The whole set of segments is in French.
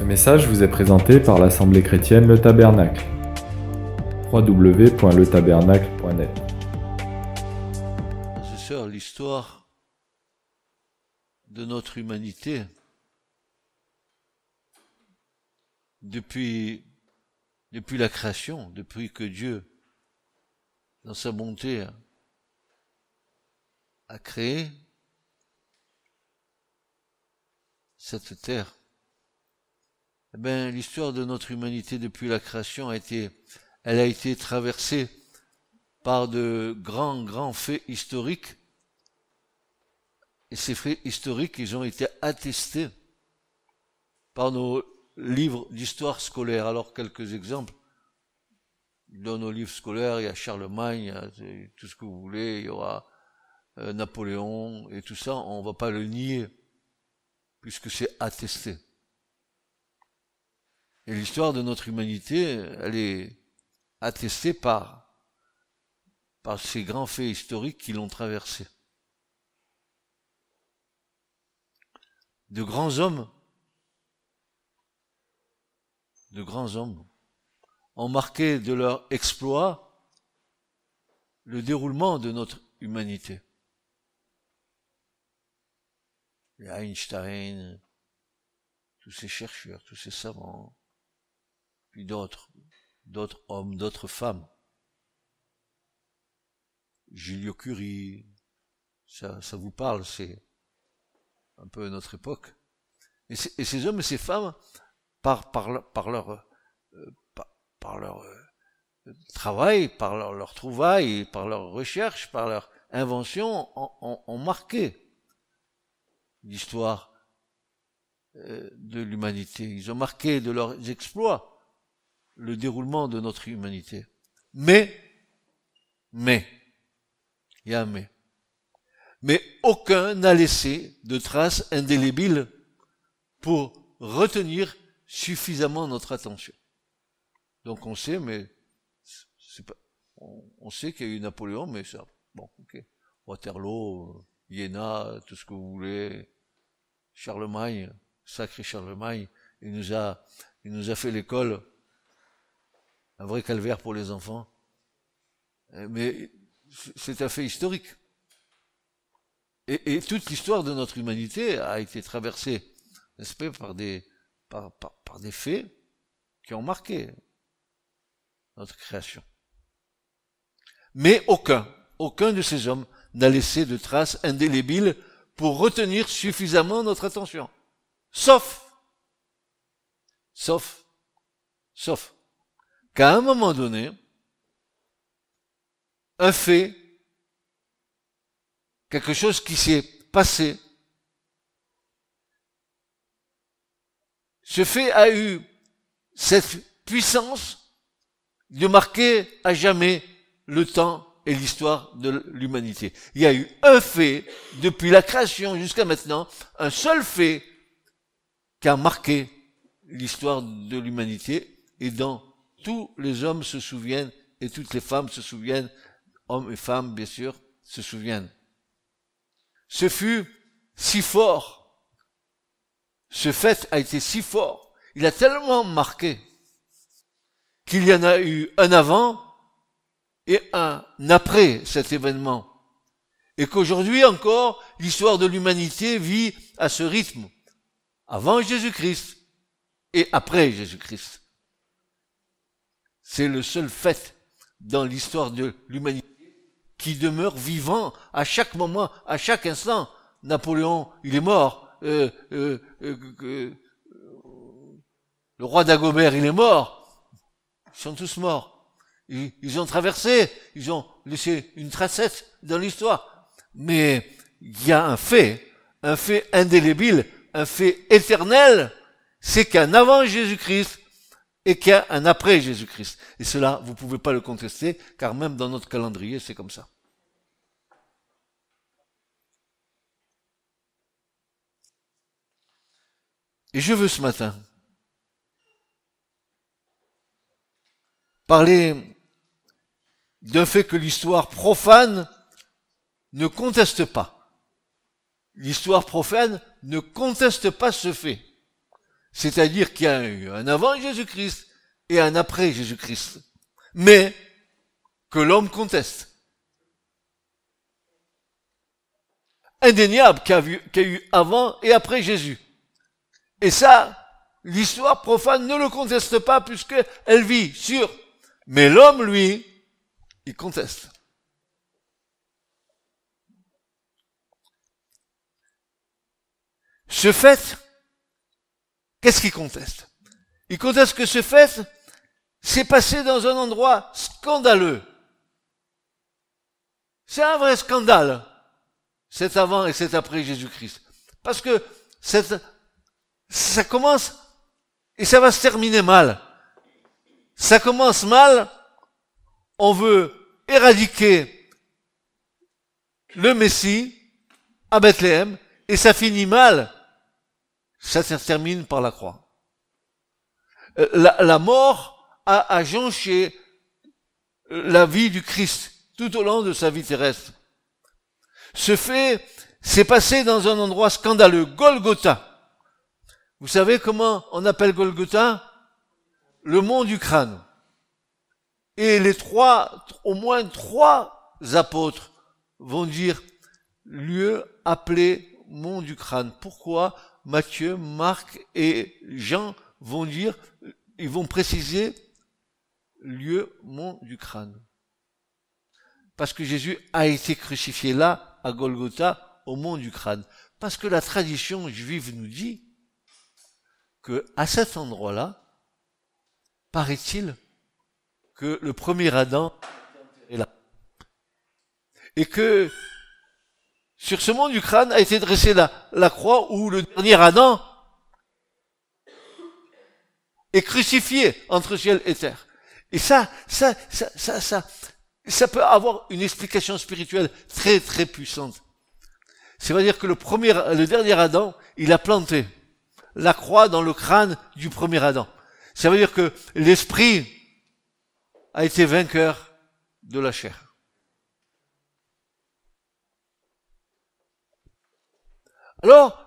Ce message vous est présenté par l'Assemblée chrétienne Le Tabernacle. www.letabernacle.net. Frères et sœurs, l'histoire de notre humanité depuis la création, depuis que Dieu, dans sa bonté, a créé cette terre. Eh bien, l'histoire de notre humanité depuis la création a été traversée par de grands faits historiques. Et ces faits historiques, ils ont été attestés par nos livres d'histoire scolaire. Alors, quelques exemples. Dans nos livres scolaires, il y a Charlemagne, il y a tout ce que vous voulez, il y aura Napoléon, et tout ça, on va pas le nier, puisque c'est attesté. Et l'histoire de notre humanité, elle est attestée par ces grands faits historiques qui l'ont traversée. De grands hommes ont marqué de leur exploit le déroulement de notre humanité. Il y a Einstein, tous ces chercheurs, tous ces savants, puis d'autres hommes, d'autres femmes. Julio Curie, ça vous parle, c'est un peu notre époque. Et ces hommes et ces femmes, par leur travail, par leur trouvaille, par leur recherche, par leur invention, ont marqué l'histoire de l'humanité. Ils ont marqué de leurs exploits le déroulement de notre humanité. Mais, il y a un mais. Mais aucun n'a laissé de traces indélébiles pour retenir suffisamment notre attention. Donc on sait, mais c'est pas, on sait qu'il y a eu Napoléon, mais ça, bon, ok. Waterloo, Iéna, tout ce que vous voulez, Charlemagne, sacré Charlemagne, il nous a fait l'école, un vrai calvaire pour les enfants. Mais c'est un fait historique. Et toute l'histoire de notre humanité a été traversée, n'est-ce pas, par des faits qui ont marqué notre création. Mais aucun de ces hommes n'a laissé de traces indélébiles pour retenir suffisamment notre attention. Sauf qu'à un moment donné, un fait, quelque chose qui s'est passé, ce fait a eu cette puissance de marquer à jamais le temps et l'histoire de l'humanité. Il y a eu un fait, depuis la création jusqu'à maintenant, un seul fait qui a marqué l'histoire de l'humanité et dont tous les hommes se souviennent et toutes les femmes se souviennent, hommes et femmes bien sûr, se souviennent. Ce fut si fort, ce fait a été si fort, il a tellement marqué qu'il y en a eu un avant et un après cet événement. Et qu'aujourd'hui encore, l'histoire de l'humanité vit à ce rythme, avant Jésus-Christ et après Jésus-Christ. C'est le seul fait dans l'histoire de l'humanité qui demeure vivant à chaque moment, à chaque instant. Napoléon, il est mort. Le roi Dagobert, il est mort. Ils sont tous morts. Ils ont traversé, ils ont laissé une tracette dans l'histoire. Mais il y a un fait indélébile, un fait éternel, c'est qu'un avant Jésus-Christ et qu'il y a un après Jésus-Christ. Et cela, vous pouvez pas le contester, car même dans notre calendrier, c'est comme ça. Et je veux ce matin parler d'un fait que l'histoire profane ne conteste pas. L'histoire profane ne conteste pas ce fait. C'est-à-dire qu'il y a eu un avant Jésus-Christ et un après Jésus-Christ. Mais que l'homme conteste. Indéniable qu'il y a eu avant et après Jésus. Et ça, l'histoire profane ne le conteste pas puisqu'elle vit sur. Mais l'homme, lui, il conteste. Ce fait, qu'est-ce qu'il conteste? Il conteste que ce fait s'est passé dans un endroit scandaleux. C'est un vrai scandale, cet avant et cet après Jésus-Christ. Parce que ça commence et ça va se terminer mal. Ça commence mal, on veut éradiquer le Messie à Bethléem, et ça finit mal, ça se termine par la croix. La mort a jonché la vie du Christ tout au long de sa vie terrestre. Ce fait s'est passé dans un endroit scandaleux, Golgotha. Vous savez comment on appelle Golgotha? Le mont du crâne. Et au moins trois apôtres vont dire lieu appelé mont du crâne. Pourquoi Matthieu, Marc et Jean ils vont préciser lieu mont du crâne? Parce que Jésus a été crucifié là, à Golgotha, au mont du crâne. Parce que la tradition juive nous dit que à cet endroit-là, paraît-il que le premier Adam est là. Et que sur ce mont du crâne a été dressée la croix où le dernier Adam est crucifié entre ciel et terre. Et ça peut avoir une explication spirituelle très très puissante. C'est-à-dire que le dernier Adam, il a planté la croix dans le crâne du premier Adam. Ça veut dire que l'esprit a été vainqueur de la chair. Alors,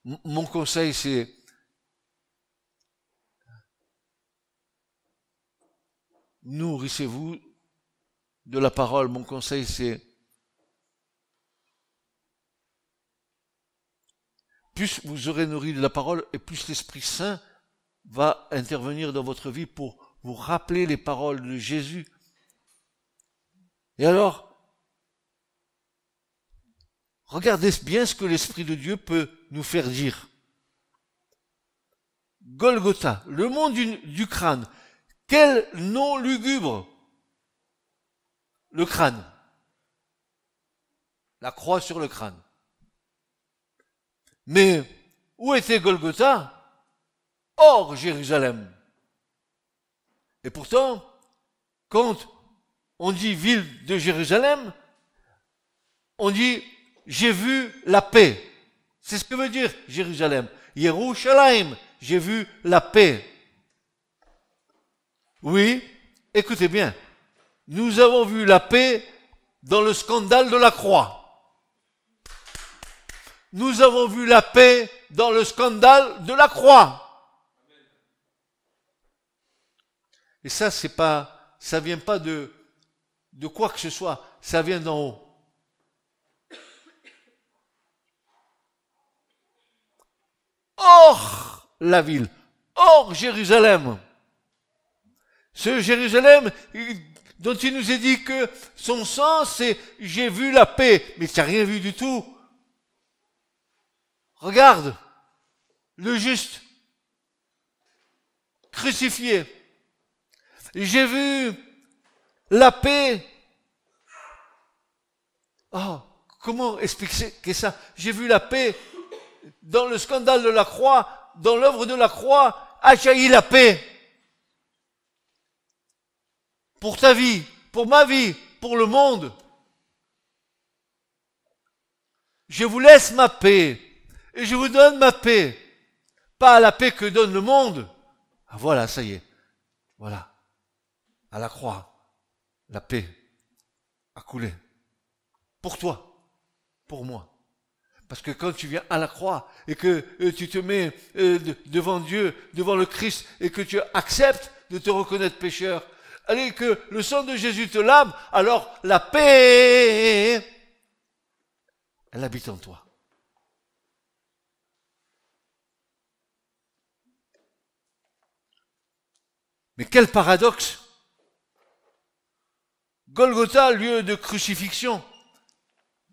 mon conseil, c'est nourrissez-vous de la parole. Mon conseil, c'est plus vous aurez nourri de la parole et plus l'Esprit Saint va intervenir dans votre vie pour vous rappeler les paroles de Jésus. Et alors, regardez bien ce que l'Esprit de Dieu peut nous faire dire. Golgotha, le mont du crâne. Quel nom lugubre! Le crâne. La croix sur le crâne. Mais où était Golgotha? Hors Jérusalem. Et pourtant, quand on dit ville de Jérusalem, on dit j'ai vu la paix. C'est ce que veut dire Jérusalem. Yerushalayim, j'ai vu la paix. Oui, écoutez bien. Nous avons vu la paix dans le scandale de la croix. Nous avons vu la paix dans le scandale de la croix. Et ça vient pas de quoi que ce soit, ça vient d'en haut. Hors la ville, hors Jérusalem. Ce Jérusalem dont il nous est dit que son sang, c'est « j'ai vu la paix ». Mais tu n'as rien vu du tout. Regarde, le juste, crucifié. J'ai vu la paix. Oh, comment expliquer ça? J'ai vu la paix dans le scandale de la croix, dans l'œuvre de la croix, a jailli la paix. Pour ta vie, pour ma vie, pour le monde. Je vous laisse ma paix et je vous donne ma paix. Pas la paix que donne le monde. Ah voilà, ça y est. Voilà. À la croix, la paix. a coulé. Pour toi, pour moi. Parce que quand tu viens à la croix et que tu te mets devant Dieu, devant le Christ, et que tu acceptes de te reconnaître pécheur, allez, que le sang de Jésus te lave, alors la paix, elle habite en toi. Mais quel paradoxe! Golgotha, lieu de crucifixion.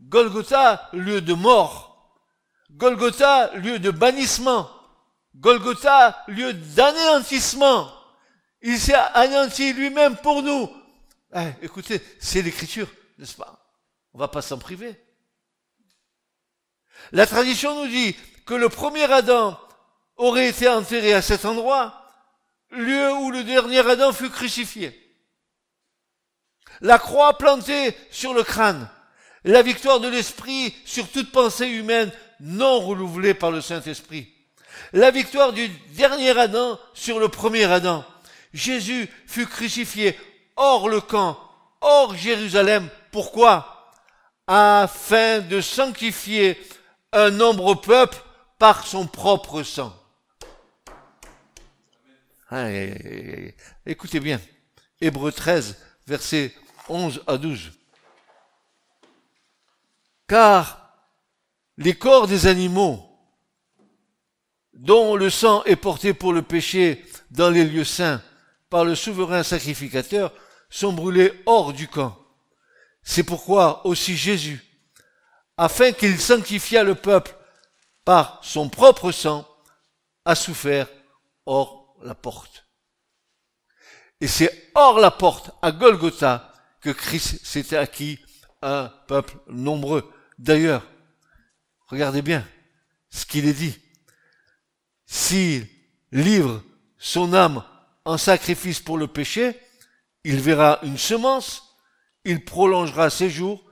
Golgotha, lieu de mort. Golgotha, lieu de bannissement. Golgotha, lieu d'anéantissement. Il s'est anéanti lui-même pour nous. Écoutez, c'est l'écriture, n'est-ce pas? On va pas s'en priver. La tradition nous dit que le premier Adam aurait été enterré à cet endroit, lieu où le dernier Adam fut crucifié. La croix plantée sur le crâne, la victoire de l'esprit sur toute pensée humaine non renouvelée par le Saint-Esprit. La victoire du dernier Adam sur le premier Adam. Jésus fut crucifié hors le camp, hors Jérusalem. Pourquoi? Afin de sanctifier un nombreux peuple par son propre sang. Écoutez bien. Hébreux 13, versets 11 à 12. Car les corps des animaux dont le sang est porté pour le péché dans les lieux saints par le souverain sacrificateur sont brûlés hors du camp. C'est pourquoi aussi Jésus, afin qu'il sanctifiât le peuple par son propre sang, a souffert hors la porte. Et c'est hors la porte, à Golgotha, que Christ s'était acquis un peuple nombreux. D'ailleurs, regardez bien ce qu'il est dit. S'il livre son âme en sacrifice pour le péché, il verra une semence, il prolongera ses jours,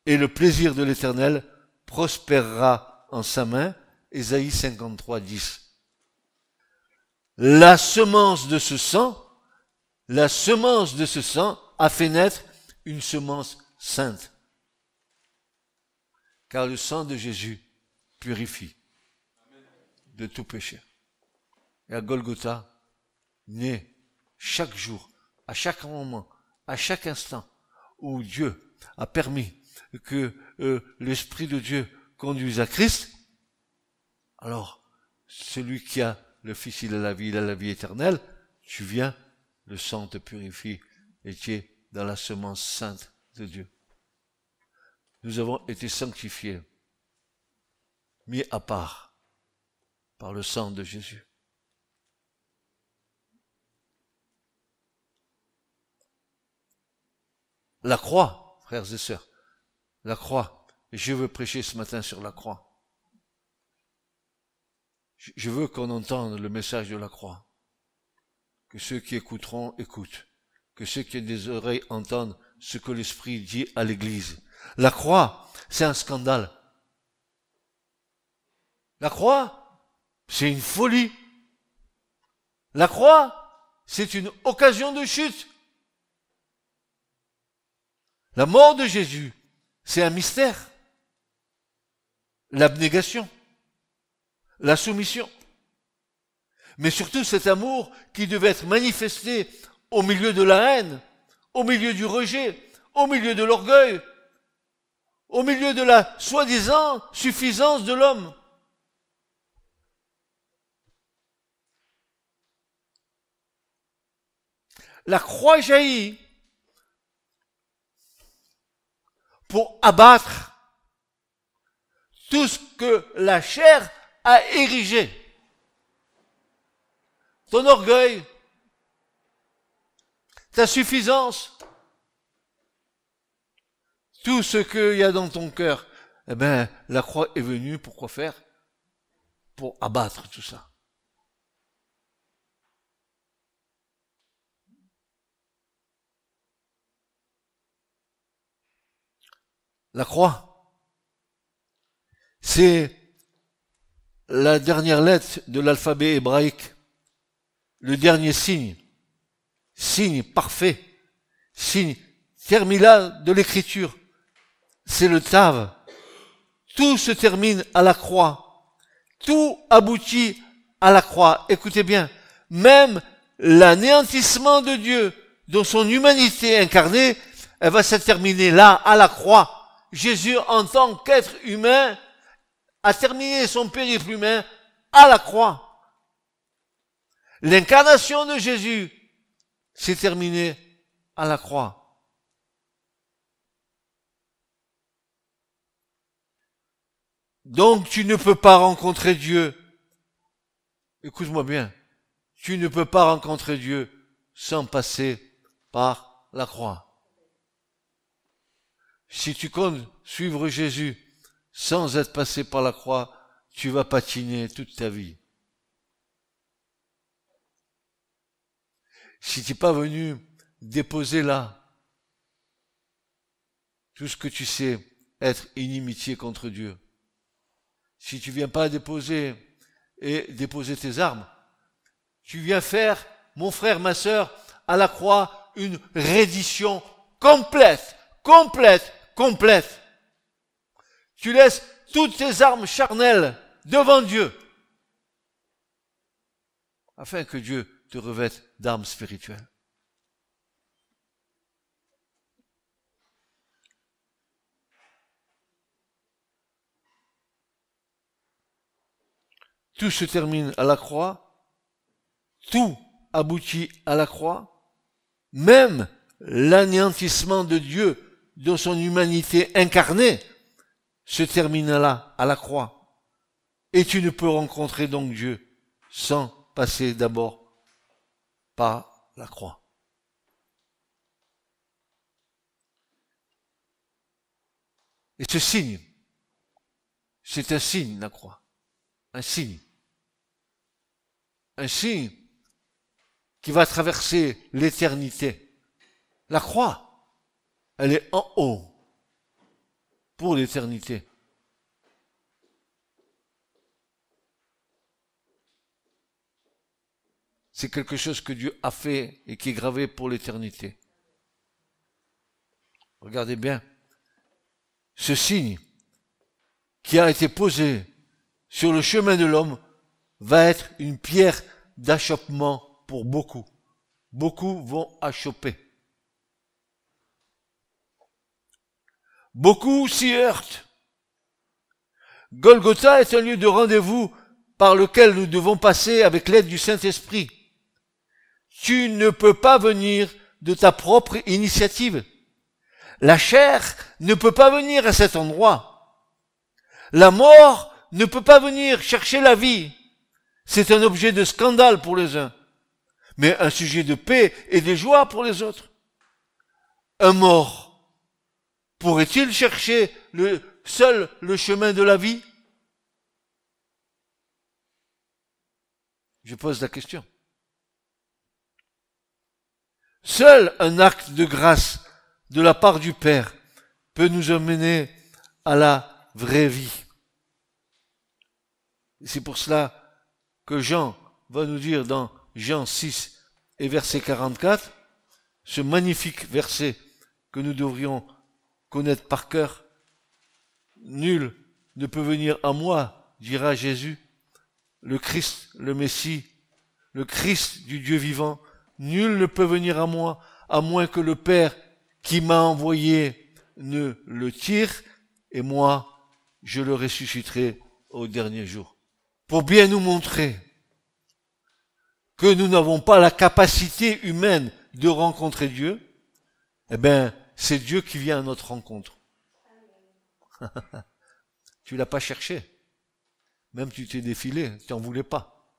et le plaisir de l'Éternel prospérera en sa main. Ésaïe 53, 10. La semence de ce sang a fait naître une semence sainte. Car le sang de Jésus purifie de tout péché. Et à Golgotha, naît chaque jour, à chaque moment, à chaque instant, où Dieu a permis que l'Esprit de Dieu conduise à Christ, alors celui qui a le Fils, il a la vie éternelle, tu viens, le sang te purifie, et tu es dans la semence sainte de Dieu. Nous avons été sanctifiés, mis à part par le sang de Jésus. La croix, frères et sœurs, la croix. Je veux prêcher ce matin sur la croix. Je veux qu'on entende le message de la croix. Que ceux qui écouteront, écoutent. Que ceux qui ont des oreilles entendent ce que l'Esprit dit à l'Église. La croix, c'est un scandale. La croix, c'est une folie. La croix, c'est une occasion de chute. La mort de Jésus, c'est un mystère. L'abnégation, la soumission. Mais surtout cet amour qui devait être manifesté au milieu de la haine, au milieu du rejet, au milieu de l'orgueil, au milieu de la soi-disant suffisance de l'homme. La croix jaillit pour abattre tout ce que la chair a érigé. Ton orgueil, ta suffisance, tout ce qu'il y a dans ton cœur, eh bien, la croix est venue pour quoi faire? Pour abattre tout ça. La croix, c'est la dernière lettre de l'alphabet hébraïque, le dernier signe, signe parfait, signe terminal de l'écriture, c'est le Tav. Tout se termine à la croix. Tout aboutit à la croix. Écoutez bien, même l'anéantissement de Dieu dans son humanité incarnée, elle va se terminer là, à la croix. Jésus, en tant qu'être humain, a terminé son périple humain à la croix. L'incarnation de Jésus s'est terminée à la croix. Donc tu ne peux pas rencontrer Dieu. Écoute-moi bien. Tu ne peux pas rencontrer Dieu sans passer par la croix. Si tu comptes suivre Jésus sans être passé par la croix, tu vas patiner toute ta vie. Si tu n'es pas venu déposer là tout ce que tu sais être inimitié contre Dieu, si tu viens pas déposer tes armes, tu viens faire, mon frère, ma sœur, à la croix, une reddition complète. Tu laisses toutes tes armes charnelles devant Dieu, afin que Dieu te revête d'armes spirituelles. Tout se termine à la croix, tout aboutit à la croix, même l'anéantissement de Dieu dans son humanité incarnée se termine là, à la croix. Et tu ne peux rencontrer donc Dieu sans passer d'abord par la croix. Et ce signe, c'est un signe, la croix. Un signe. Un signe qui va traverser l'éternité. La croix, elle est en haut pour l'éternité. C'est quelque chose que Dieu a fait et qui est gravé pour l'éternité. Regardez bien. Ce signe qui a été posé sur le chemin de l'homme va être une pierre d'achoppement pour beaucoup. Beaucoup vont achopper. Beaucoup s'y heurtent. Golgotha est un lieu de rendez-vous par lequel nous devons passer avec l'aide du Saint-Esprit. Tu ne peux pas venir de ta propre initiative. La chair ne peut pas venir à cet endroit. La mort ne peut pas venir chercher la vie. C'est un objet de scandale pour les uns, mais un sujet de paix et de joie pour les autres. Un mort pourrait-il chercher seul le chemin de la vie? Je pose la question. Seul un acte de grâce de la part du Père peut nous emmener à la vraie vie. C'est pour cela que Jean va nous dire dans Jean 6 et verset 44, ce magnifique verset que nous devrions connaître par cœur. Nul ne peut venir à moi, dira Jésus, le Christ, le Messie, le Christ du Dieu vivant. Nul ne peut venir à moi, à moins que le Père qui m'a envoyé ne le tire, et moi, je le ressusciterai au dernier jour. Pour bien nous montrer que nous n'avons pas la capacité humaine de rencontrer Dieu, eh bien, c'est Dieu qui vient à notre rencontre. Tu l'as pas cherché. Même tu t'es défilé, tu n'en voulais pas.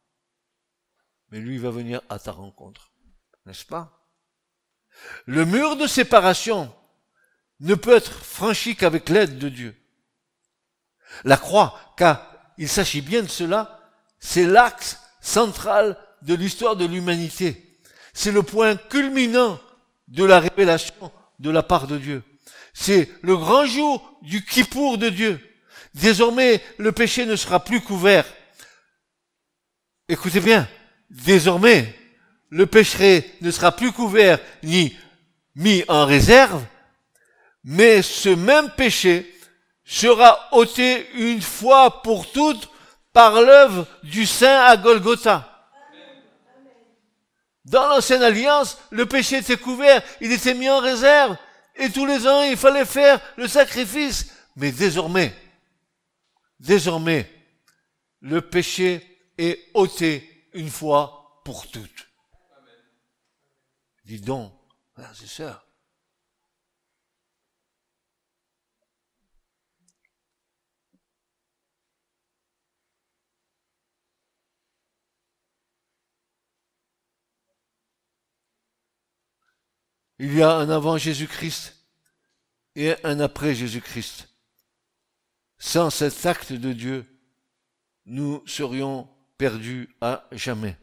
Mais lui va venir à ta rencontre. N'est-ce pas? Le mur de séparation ne peut être franchi qu'avec l'aide de Dieu. La croix, car il s'agit bien de cela, c'est l'axe central de l'histoire de l'humanité. C'est le point culminant de la révélation de la part de Dieu. C'est le grand jour du Kippour de Dieu. Désormais, le péché ne sera plus couvert. Écoutez bien, désormais, le péché ne sera plus couvert ni mis en réserve, Mais ce même péché sera ôté une fois pour toutes par l'œuvre du Saint à Golgotha. Dans l'ancienne alliance, le péché était couvert, il était mis en réserve, et tous les ans, il fallait faire le sacrifice. Mais désormais, le péché est ôté une fois pour toutes. Dis donc, frères et sœurs, il y a un avant Jésus-Christ et un après Jésus-Christ. Sans cet acte de Dieu, nous serions perdus à jamais.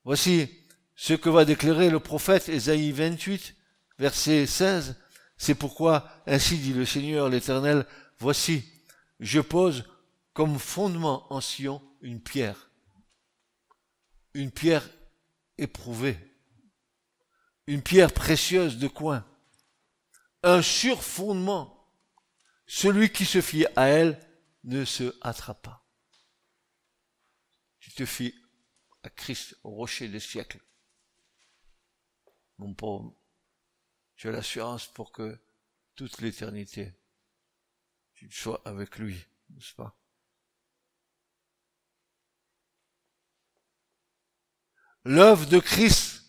Voici ce que va déclarer le prophète Ésaïe 28, verset 16. C'est pourquoi, ainsi dit le Seigneur l'Éternel, voici, je pose comme fondement en Sion une pierre éprouvée, une pierre précieuse de coin, un sûr fondement. Celui qui se fie à elle ne se hâtera pas. Tu te fies à Christ, au rocher des siècles. Mon pauvre, tu as l'assurance pour que toute l'éternité, tu sois avec lui, n'est-ce pas? L'œuvre de Christ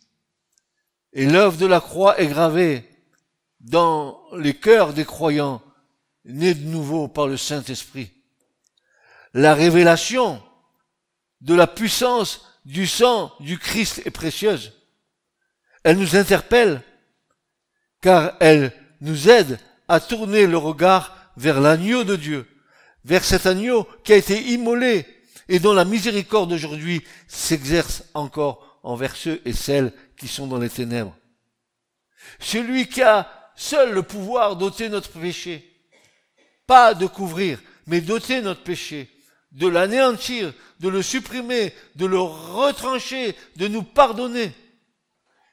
et l'œuvre de la croix est gravée dans les cœurs des croyants, nés de nouveau par le Saint-Esprit. La révélation de la puissance du sang du Christ est précieuse. Elle nous interpelle, car elle nous aide à tourner le regard vers l'agneau de Dieu, vers cet agneau qui a été immolé et dont la miséricorde aujourd'hui s'exerce encore envers ceux et celles qui sont dans les ténèbres. Celui qui a seul le pouvoir d'ôter notre péché, pas de couvrir, mais d'ôter notre péché, de l'anéantir, de le supprimer, de le retrancher, de nous pardonner.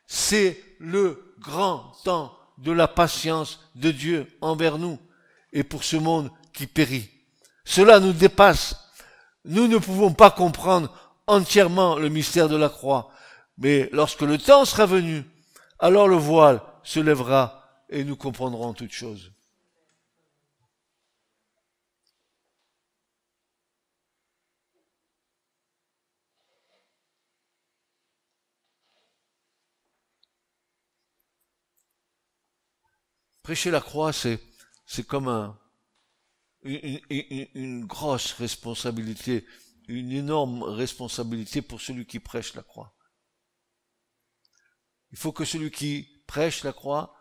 C'est le grand temps de la patience de Dieu envers nous et pour ce monde qui périt. Cela nous dépasse. Nous ne pouvons pas comprendre entièrement le mystère de la croix, mais lorsque le temps sera venu, alors le voile se lèvera et nous comprendrons toutes choses. Prêcher la croix, c'est comme une grosse responsabilité, une énorme responsabilité pour celui qui prêche la croix. Il faut que celui qui prêche la croix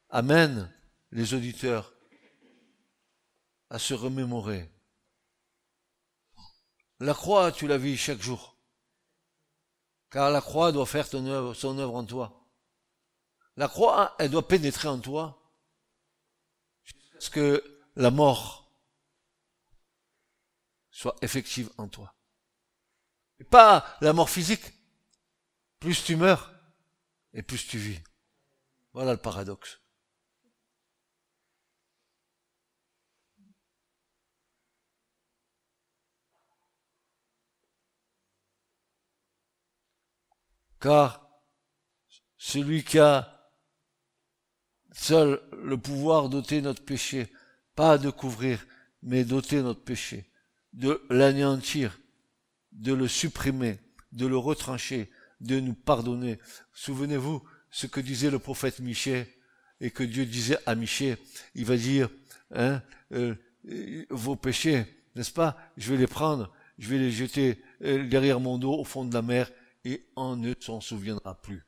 amène les auditeurs à se remémorer. La croix, tu la vis chaque jour, car la croix doit faire son œuvre en toi. La croix, elle doit pénétrer en toi, jusqu'à ce que la mort soit effective en toi. Et pas la mort physique. Plus tu meurs, et plus tu vis. Voilà le paradoxe. Car celui qui a seul le pouvoir d'ôter notre péché, pas de couvrir, mais d'ôter notre péché, de l'anéantir, de le supprimer, de le retrancher, de nous pardonner. Souvenez-vous ce que disait le prophète Michée et que Dieu disait à Michée. Il va dire, vos péchés, n'est-ce pas? Je vais les prendre, je vais les jeter derrière mon dos au fond de la mer et on ne s'en souviendra plus.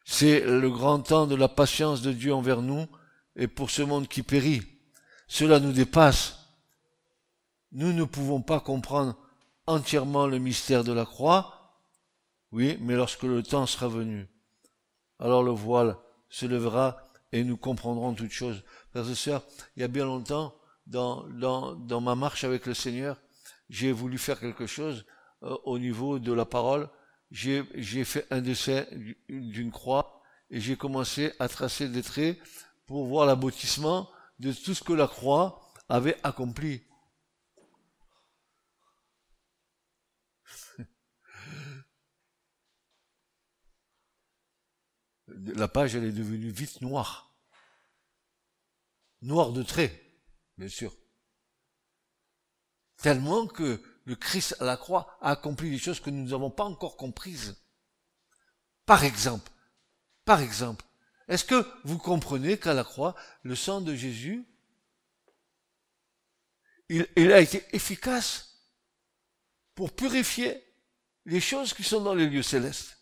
C'est le grand temps de la patience de Dieu envers nous et pour ce monde qui périt. Cela nous dépasse. Nous ne pouvons pas comprendre entièrement le mystère de la croix, oui, mais lorsque le temps sera venu, alors le voile se lèvera et nous comprendrons toutes choses. Frères et sœurs, il y a bien longtemps, dans ma marche avec le Seigneur, j'ai voulu faire quelque chose au niveau de la parole. J'ai fait un dessin d'une croix et j'ai commencé à tracer des traits pour voir l'aboutissement de tout ce que la croix avait accompli. La page, elle est devenue vite noire. Noire de traits, bien sûr. Tellement que le Christ à la croix a accompli des choses que nous n'avons pas encore comprises. Par exemple, est-ce que vous comprenez qu'à la croix, le sang de Jésus, il a été efficace pour purifier les choses qui sont dans les lieux célestes?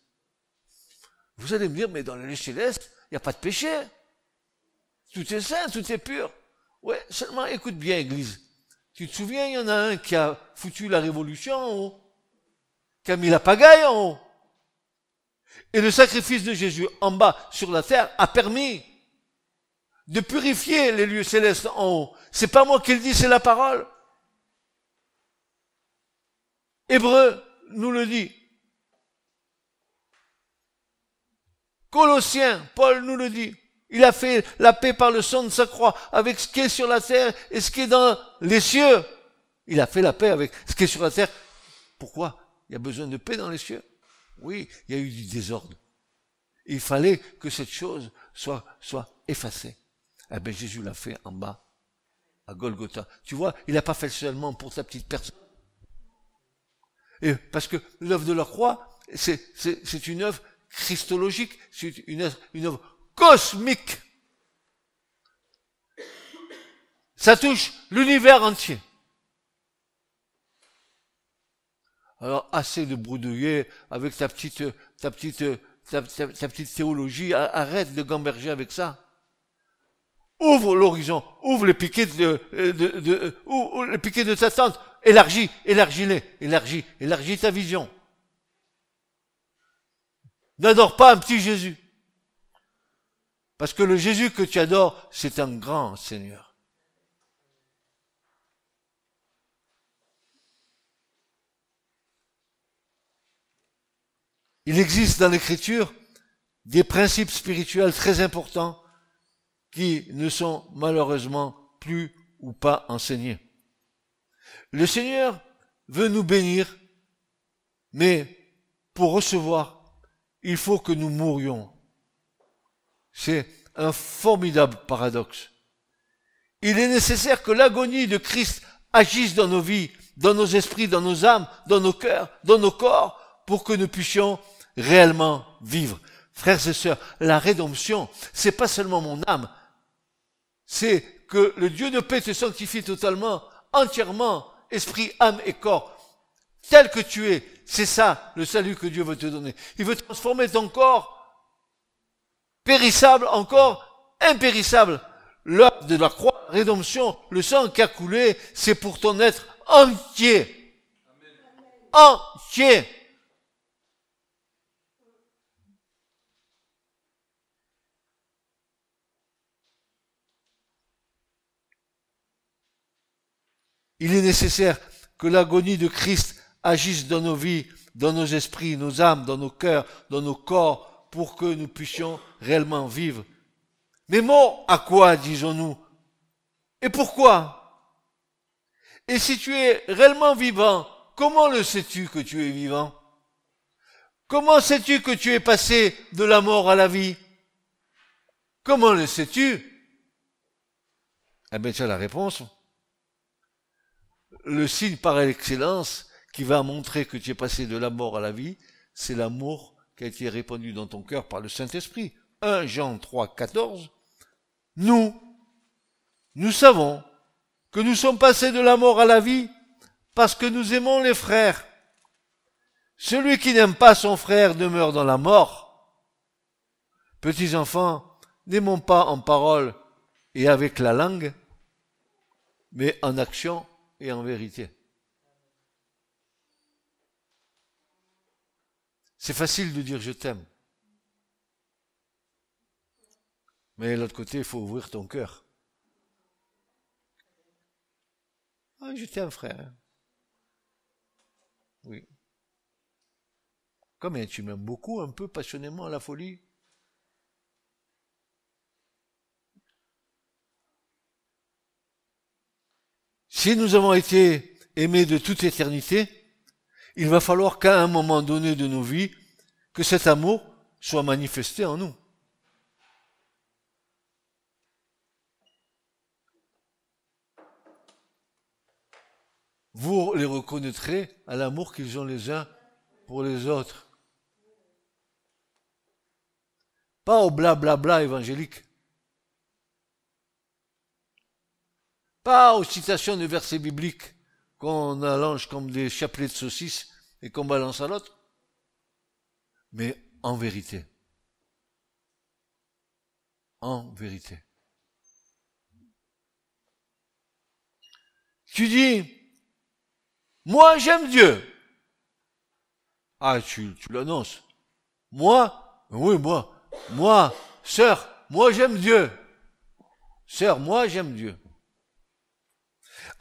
Vous allez me dire, mais dans les lieux célestes, il n'y a pas de péché. Tout est saint, tout est pur. Ouais, seulement écoute bien, Église. Tu te souviens, il y en a un qui a foutu la révolution en haut, qui a mis la pagaille en haut. Et le sacrifice de Jésus en bas sur la terre a permis de purifier les lieux célestes en haut. C'est pas moi qui le dis, c'est la parole. Hébreu nous le dit. Colossiens, Paul nous le dit. Il a fait la paix par le sang de sa croix avec ce qui est sur la terre et ce qui est dans les cieux. Il a fait la paix avec ce qui est sur la terre. Pourquoi? Il y a besoin de paix dans les cieux. Oui, il y a eu du désordre. Il fallait que cette chose soit effacée. Eh bien, Jésus l'a fait en bas, à Golgotha. Tu vois, il n'a pas fait seulement pour ta petite personne. Et parce que l'œuvre de la croix, c'est une œuvre christologique, c'est une œuvre cosmique. Ça touche l'univers entier. Alors, assez de bredouiller avec ta petite théologie, arrête de gamberger avec ça. Ouvre l'horizon, ouvre les piquets les piquets de ta tente, élargis ta vision. N'adore pas un petit Jésus. Parce que le Jésus que tu adores, c'est un grand Seigneur. Il existe dans l'Écriture des principes spirituels très importants qui ne sont malheureusement plus ou pas enseignés. Le Seigneur veut nous bénir, mais pour recevoir, il faut que nous mourions. C'est un formidable paradoxe. Il est nécessaire que l'agonie de Christ agisse dans nos vies, dans nos esprits, dans nos âmes, dans nos cœurs, dans nos corps, pour que nous puissions réellement vivre. Frères et sœurs, la rédemption, c'est pas seulement mon âme, c'est que le Dieu de paix te sanctifie totalement, entièrement, esprit, âme et corps, tel que tu es. C'est ça le salut que Dieu veut te donner. Il veut transformer ton corps périssable en corps impérissable. L'œuvre de la croix, la rédemption, le sang qui a coulé, c'est pour ton être entier. Entier. Il est nécessaire que l'agonie de Christ agisse dans nos vies, dans nos esprits, nos âmes, dans nos cœurs, dans nos corps, pour que nous puissions réellement vivre. Mais mort à quoi, disons-nous? Et pourquoi? Et si tu es réellement vivant, comment le sais-tu que tu es vivant? Comment sais-tu que tu es passé de la mort à la vie? Comment le sais-tu? Eh bien, tu as la réponse. Le signe par excellence qui va montrer que tu es passé de la mort à la vie, c'est l'amour qui a été répandu dans ton cœur par le Saint-Esprit. 1 Jean 3, 14. Nous savons que nous sommes passés de la mort à la vie parce que nous aimons les frères. Celui qui n'aime pas son frère demeure dans la mort. Petits enfants, n'aimons pas en parole et avec la langue, mais en action et en vérité. C'est facile de dire je t'aime. Mais de l'autre côté, il faut ouvrir ton cœur. Ah, je t'aime, frère. Oui. Combien tu m'aimes beaucoup, un peu passionnément à la folie? Si nous avons été aimés de toute éternité, il va falloir qu'à un moment donné de nos vies, que cet amour soit manifesté en nous. Vous les reconnaîtrez à l'amour qu'ils ont les uns pour les autres. Pas au blablabla évangélique. Pas aux citations de versets bibliques qu'on allonge comme des chapelets de saucisses et qu'on balance à l'autre. Mais en vérité. En vérité. Tu dis, moi j'aime Dieu. Ah, tu l'annonces. Moi, oui, moi, sœur, moi j'aime Dieu. Sœur, moi j'aime Dieu.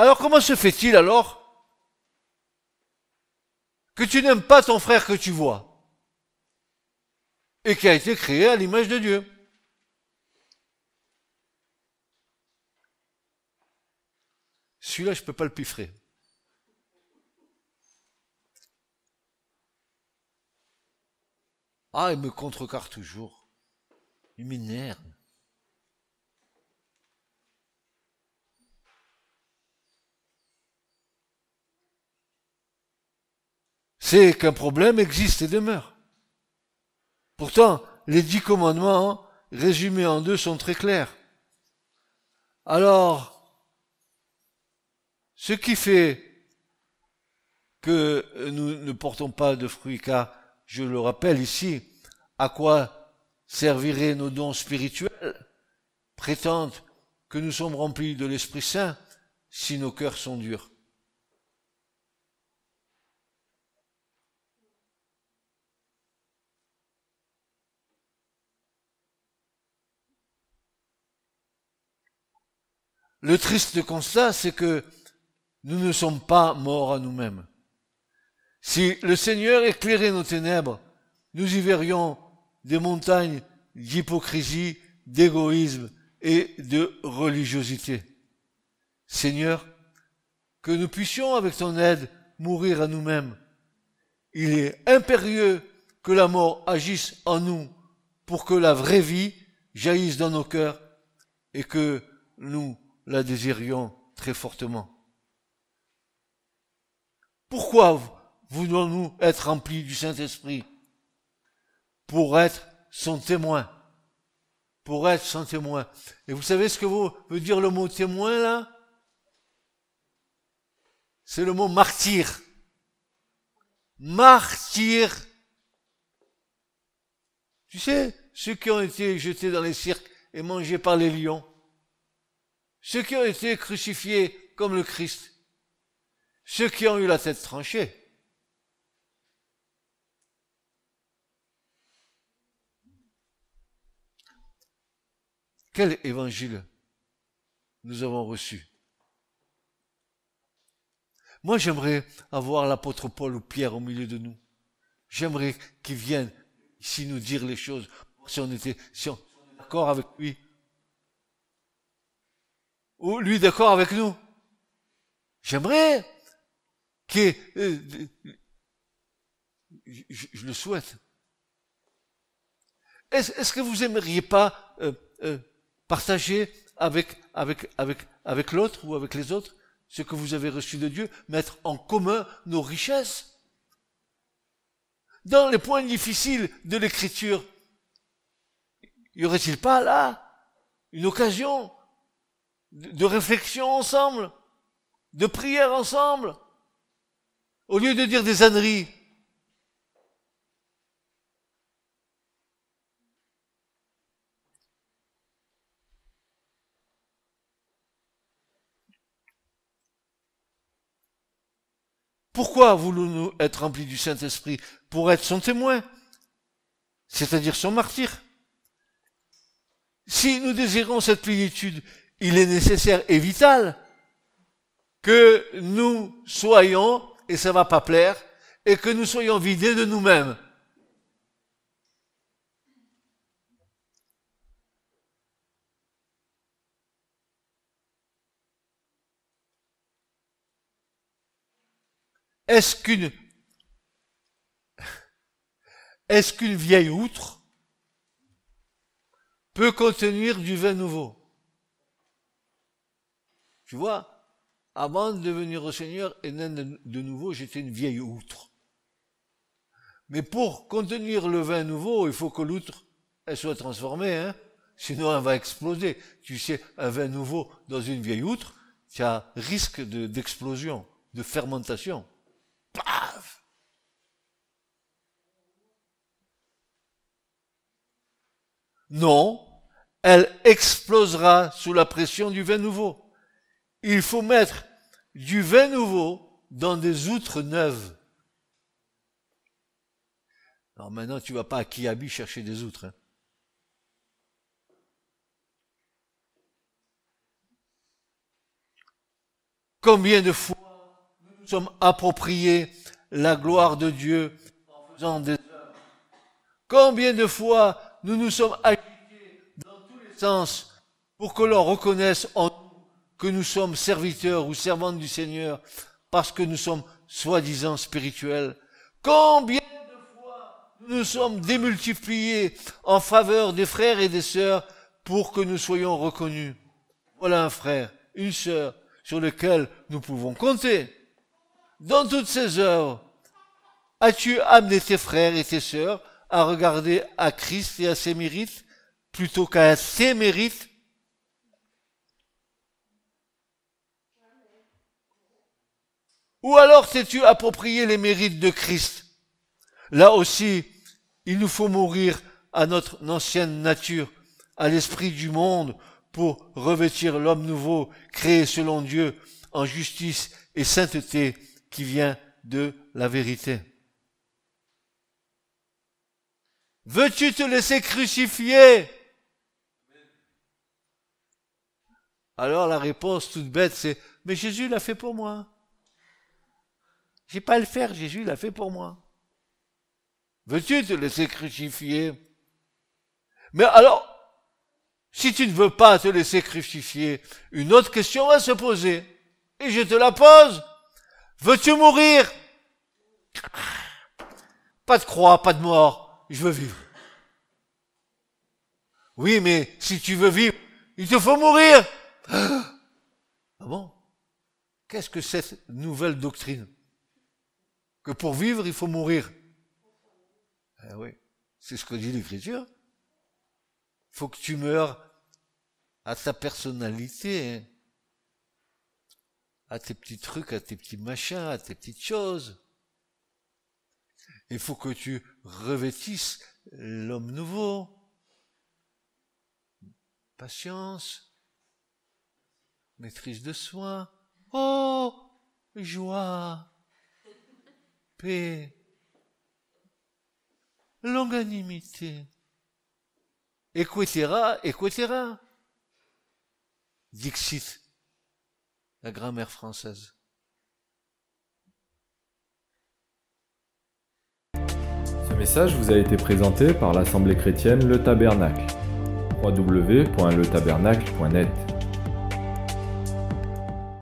Alors comment se fait-il alors que tu n'aimes pas ton frère que tu vois et qui a été créé à l'image de Dieu? Celui-là, je peux pas le piffrer. Ah, il me contrecarre toujours. Il m'énerve. C'est qu'un problème existe et demeure. Pourtant, les 10 commandements, résumés en 2, sont très clairs. Alors, ce qui fait que nous ne portons pas de fruits, car, je le rappelle ici, à quoi serviraient nos dons spirituels, prétendent que nous sommes remplis de l'Esprit Saint si nos cœurs sont durs. Le triste constat, c'est que nous ne sommes pas morts à nous-mêmes. Si le Seigneur éclairait nos ténèbres, nous y verrions des montagnes d'hypocrisie, d'égoïsme et de religiosité. Seigneur, que nous puissions, avec ton aide, mourir à nous-mêmes. Il est impérieux que la mort agisse en nous pour que la vraie vie jaillisse dans nos cœurs et que nous la désirions très fortement. Pourquoi voulons-nous être remplis du Saint-Esprit? Pour être son témoin. Pour être son témoin. Et vous savez ce que veut dire le mot témoin là? C'est le mot martyr. Martyr. Tu sais, ceux qui ont été jetés dans les cirques et mangés par les lions. Ceux qui ont été crucifiés comme le Christ. Ceux qui ont eu la tête tranchée. Quel évangile nous avons reçu? Moi, j'aimerais avoir l'apôtre Paul ou Pierre au milieu de nous. J'aimerais qu'il vienne ici nous dire les choses, si on est d'accord avec lui. Ou lui d'accord avec nous. J'aimerais que je le souhaite. Est-ce que vous aimeriez pas partager avec l'autre ou avec les autres ce que vous avez reçu de Dieu, mettre en commun nos richesses? Dans les points difficiles de l'écriture, y aurait-il pas là une occasion de réflexion ensemble, de prière ensemble, au lieu de dire des âneries? Pourquoi voulons-nous être remplis du Saint-Esprit? Pour être son témoin, c'est-à-dire son martyr. Si nous désirons cette plénitude, il est nécessaire et vital que nous soyons, et ça va pas plaire, et que nous soyons vidés de nous-mêmes. Est-ce qu'une vieille outre peut contenir du vin nouveau? Tu vois, avant de venir au Seigneur et de nouveau, j'étais une vieille outre. Mais pour contenir le vin nouveau, il faut que l'outre elle soit transformée, hein? Sinon elle va exploser. Tu sais, un vin nouveau dans une vieille outre, tu as risque d'explosion, de fermentation. Paf! Non, elle explosera sous la pression du vin nouveau. Il faut mettre du vin nouveau dans des outres neuves. Alors maintenant, tu vas pas à Kiabi chercher des outres. Hein. Combien de fois nous sommes appropriés la gloire de Dieu en faisant des œuvres? Combien de fois nous nous sommes agités dans tous les sens pour que l'on reconnaisse en nous que nous sommes serviteurs ou servantes du Seigneur parce que nous sommes soi-disant spirituels? Combien de fois nous nous sommes démultipliés en faveur des frères et des sœurs pour que nous soyons reconnus? Voilà un frère, une sœur sur lequel nous pouvons compter. Dans toutes ces œuvres, as-tu amené tes frères et tes sœurs à regarder à Christ et à ses mérites plutôt qu'à ses mérites? Ou alors t'es-tu approprié les mérites de Christ? Là aussi, il nous faut mourir à notre ancienne nature, à l'esprit du monde, pour revêtir l'homme nouveau, créé selon Dieu, en justice et sainteté, qui vient de la vérité. Veux-tu te laisser crucifier? Alors la réponse toute bête, c'est, mais Jésus l'a fait pour moi. J'ai pas à le faire, Jésus l'a fait pour moi. Veux-tu te laisser crucifier? Mais alors, si tu ne veux pas te laisser crucifier, une autre question va se poser. Et je te la pose. Veux-tu mourir? Pas de croix, pas de mort. Je veux vivre. Oui, mais si tu veux vivre, il te faut mourir. Ah bon? Qu'est-ce que cette nouvelle doctrine? Que pour vivre, il faut mourir. Eh oui, c'est ce que dit l'Écriture. Il faut que tu meurs à ta personnalité, hein, à tes petits trucs, à tes petits machins, à tes petites choses. Il faut que tu revêtisses l'homme nouveau. Patience, maîtrise de soi, oh, joie, paix, longanimité, etc., Dixit, la grammaire française. Ce message vous a été présenté par l'Assemblée chrétienne Le Tabernacle. www.letabernacle.net